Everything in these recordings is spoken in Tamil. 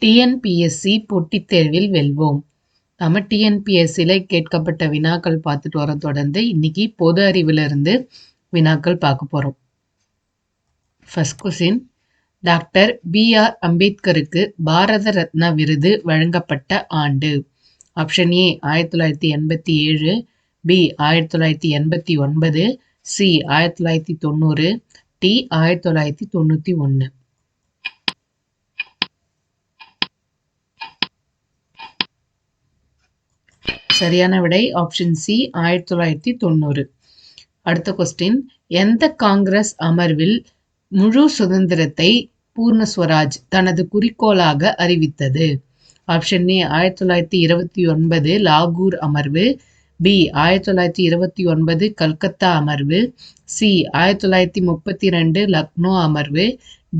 டிஎன்பிஎஸ்சி போட்டித் தேர்வில் வெல்வோம். நம்ம டிஎன்பிஎஸ்சியில் கேட்கப்பட்ட வினாக்கள் பார்த்துட்டு வர தொடர்ந்து இன்னைக்கு பொது அறிவிலிருந்து வினாக்கள் பார்க்க போகிறோம். First question, doctor B.R. அம்பேத்கருக்கு பாரத ரத்னா விருது வழங்கப்பட்ட ஆண்டு? Option A 1987, B 1989, C 1990, D 1991. சரியான விடை ஆப்ஷன் சி 1990. அடுத்த கொஸ்டின், எந்த காங்கிரஸ் அமர்வில் முழு சுதந்திரத்தை பூர்ண ஸ்வராஜ் தனது குறிக்கோளாக அறிவித்தது? ஆப்ஷன் ஏ 1929 லாகூர் அமர்வு, பி 1929 கல்கத்தா அமர்வு, சி 1932 லக்னோ அமர்வு,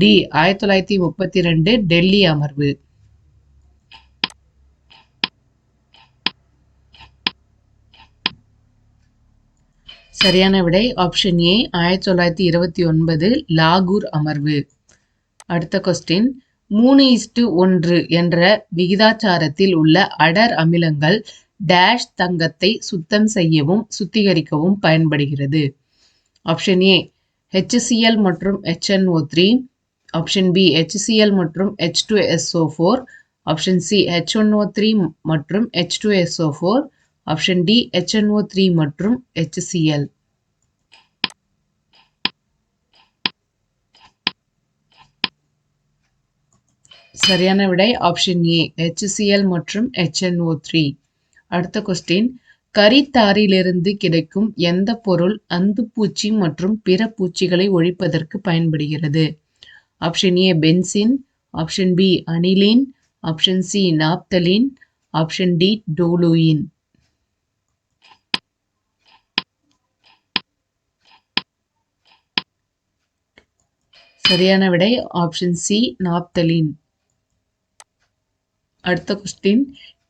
டி 1932 டெல்லி அமர்வு. சரியான விடை ஆப்ஷன் ஏ 1929 லாகூர் அமர்வு. அடுத்த கொஸ்டின், 3:1 என்ற விகிதாச்சாரத்தில் உள்ள அடர் அமிலங்கள் டேஷ் தங்கத்தை சுத்தம் செய்யவும் சுத்திகரிக்கவும் பயன்படுகிறது? ஆப்ஷன் ஏ HCl மற்றும் HNO3, ஆப்ஷன் பி HCl மற்றும் H2SO4, ஆப்ஷன் சி H1O3 மற்றும் H2SO4, ஆப்ஷன் டி HNO3 மற்றும் HCl. சரியான விடை ஆப்ஷன் ஏ HCl மற்றும் HNO3. அடுத்த கொஸ்டின், கரித்தாரிலிருந்து கிடைக்கும் எந்த பொருள் அந்துப்பூச்சி மற்றும் பிற பூச்சிகளை ஒழிப்பதற்கு பயன்படுகிறது? Option A benzene, option B aniline, option C naphthalene, option D toluene. சரியான விடை ஆப்ஷன் சி நாப்தலின். அடுத்த கொஸ்டின்,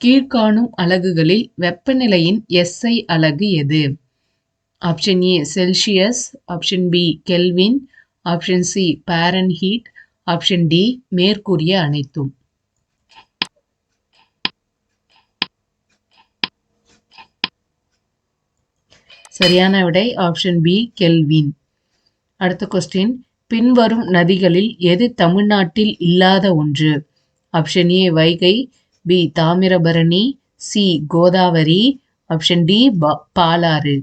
கீழ்காணும் அலகுகளில் வெப்பநிலையின் SI அலகு எது? Option A Celsius, option B Kelvin, option C Fahrenheit, option D மேற்கூறிய அனைத்தும். சரியான விடை ஆப்ஷன் பி கெல்வின். அடுத்த கொஸ்டின், பின்வரும் நதிகளில் எது தமிழ்நாட்டில் இல்லாத ஒன்று? Option A Vaigai, B Thamirabarani, C Godavari, option D Palar.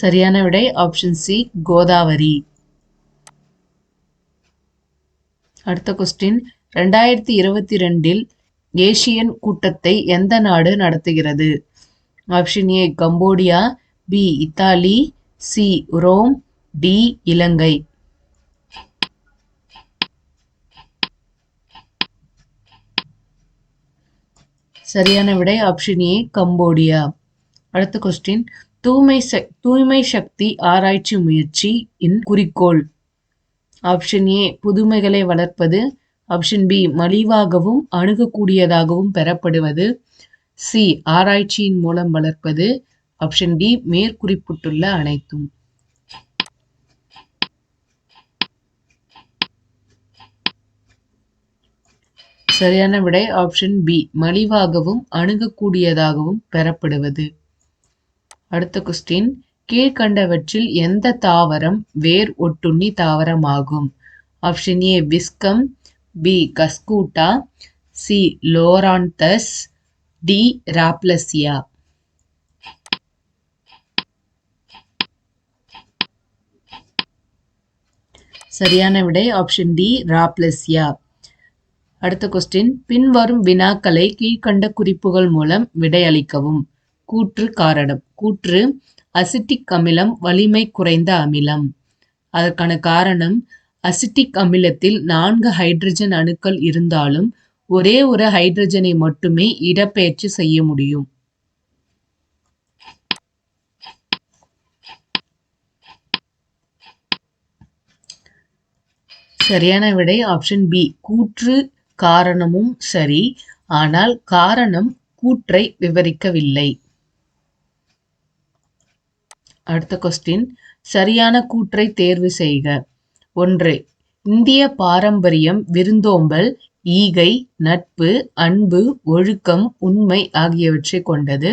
சரியான விடை ஆப்ஷன் சி கோதாவரி. அடுத்த கொஸ்டின், 2022 ஏசியன் கூட்டத்தை எந்த நாடு நடத்துகிறது? Option A Cambodia, B Italy, C Rome, D Ilangai. சரியான விடை ஆப்ஷன் ஏ கம்போடியா. அடுத்த கொஸ்டின், தூய்மை சக்தி ஆராய்ச்சி முயற்சி இன் குறிக்கோள்? ஆப்ஷன் ஏ புதுமைகளை வளர்ப்பது, ஆப்ஷன் பி மலிவாகவும் அணுகக்கூடியதாகவும் பெறப்படுவது, சி ஆராய்ச்சியின் மூலம் வளர்ப்பது, ஆப்ஷன் டி மேற்குறிப்பிட்டுள்ள அனைத்தும். சரியான விடை ஆப்ஷன் பி மலிவாகவும் அணுகக்கூடியதாகவும் பெறப்படுவது. அடுத்த கொஸ்டின், கீழ்கண்டவற்றில் எந்த தாவரம் வேர் ஒட்டுண்ணி தாவரமாகும்? Option A viscum, B cuscuta, C loranthus, D rafflesia. சரியான விடை ஆப்ஷன் டி ராப்லசியா. அடுத்த கொஸ்டின், பின்வரும் வினாக்களை கீழ்கண்ட குறிப்புகள் மூலம் விடையளிக்கவும். கூற்று காரணம். கூற்று, அசிட்டிக் அமிலம் வலிமை குறைந்த அமிலம். அதற்கான காரணம், அசிட்டிக் அமிலத்தில் 4 ஹைட்ரஜன் அணுக்கள் இருந்தாலும் ஒரே ஒரு ஹைட்ரஜனை மட்டுமே இடப்பெயர்ச்சி செய்ய முடியும். சரியான விடை ஆப்ஷன் பி கூற்று காரணமும் சரி, ஆனால் காரணம் கூற்றை விவரிக்கவில்லை. அடுத்த கொஸ்டின், சரியான கூற்றை தேர்வு செய்க. 1. இந்திய பாரம்பரியம் விருந்தோம்பல், ஈகை, நட்பு, அன்பு, ஒழுக்கம், உண்மை ஆகியவற்றை கொண்டது.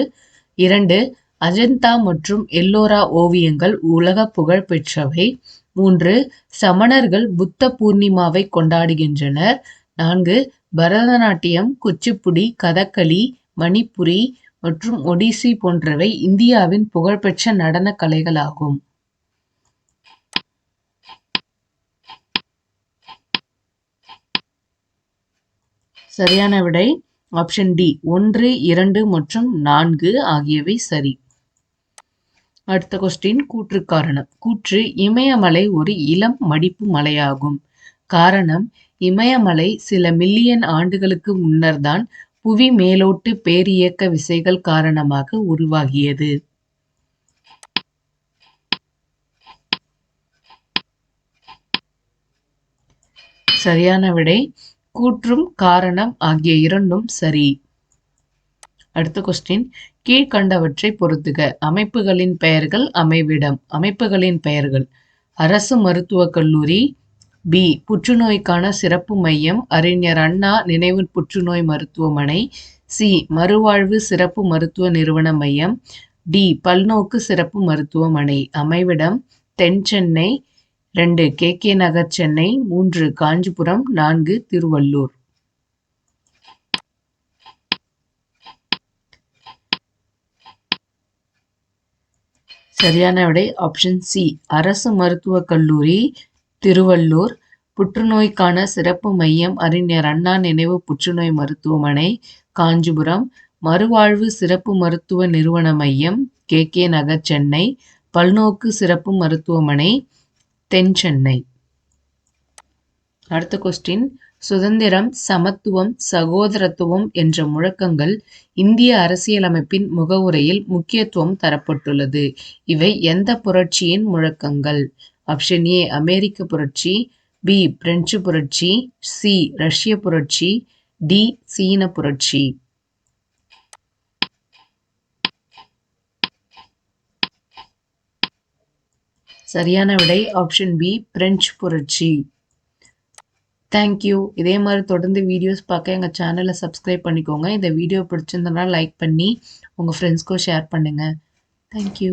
2. அஜந்தா மற்றும் எல்லோரா ஓவியங்கள் உலக புகழ் பெற்றவை. 3. சமணர்கள் புத்த பூர்ணிமாவை கொண்டாடுகின்றனர். 4. பரதநாட்டியம், குச்சிப்புடி, கதகளி, மணிப்புரி மற்றும் ஒடிசி போன்றவை இந்தியாவின் புகழ்பெற்ற நடன கலைகளாகும். சரியான விடை ஆப்ஷன் டி 1, 2 மற்றும் 4 ஆகியவை சரி. அடுத்த கொஸ்டின் கூற்று காரணம். கூற்று இமயமலை ஒரு இளம் மடிப்பு மலையாகும். காரணம் இமயமலை சில மில்லியன் ஆண்டுகளுக்கு முன்னர்தான் புவி மேலோட்டு பேரியக்க விசைகள் காரணமாக உருவாகியது. சரியான விடை கூற்றும் காரணம் ஆகிய இரண்டும் சரி. அடுத்த கொஸ்டின் கீழ்கண்டவற்றை பொறுத்துக. அமைப்புகளின் பெயர்கள், அமைவிடம். அமைப்புகளின் பெயர்கள்: அரசு மருத்துவக் கல்லூரி, பி புற்றுநோய்க்கான சிறப்பு மையம் அறிஞர் அண்ணா நினைவு புற்றுநோய் மருத்துவமனை, சி மறுவாழ்வு சிறப்பு மருத்துவ நிறுவன மையம், டி பல்நோக்கு சிறப்பு மருத்துவமனை. அமைவிடம் தென் சென்னை, 2 கே நகர் சென்னை, 3 காஞ்சிபுரம், 4 திருவள்ளூர். சரியான விடை ஆப்ஷன் சி அரசு மருத்துவக் கல்லூரி திருவள்ளூர், புற்றுநோய்க்கான சிறப்பு மையம் அறிஞர் அண்ணா நினைவு புற்றுநோய் மருத்துவமனை காஞ்சிபுரம், மறுவாழ்வு சிறப்பு மருத்துவ நிறுவன மையம் கே நகர் சென்னை, பல்நோக்கு சிறப்பு மருத்துவமனை தென் சென்னை. அடுத்த கொஸ்டின் சுதந்திரம், சமத்துவம், சகோதரத்துவம் என்ற முழக்கங்கள் இந்திய அரசியலமைப்பின் முகவுரையில் முக்கியத்துவம் தரப்பட்டுள்ளது. இவை எந்த புரட்சியின் முழக்கங்கள்? ஆப்ஷன் ஏ அமெரிக்க புரட்சி, பி பிரெஞ்சு புரட்சி, சி ரஷ்ய புரட்சி, டி சீன புரட்சி. சரியான விடை ஆப்ஷன் பி பிரெஞ்சு புரட்சி. தேங்க்யூ. இதே மாதிரி தொடர்ந்து வீடியோஸ் பார்க்க எங்கள் சேனலை சப்ஸ்கிரைப் பண்ணிக்கோங்க. இந்த வீடியோ பிடிச்சிருந்தனா லைக் பண்ணி உங்கள் ஃப்ரெண்ட்ஸ்க்கும் ஷேர் பண்ணுங்கள். தேங்க்யூ.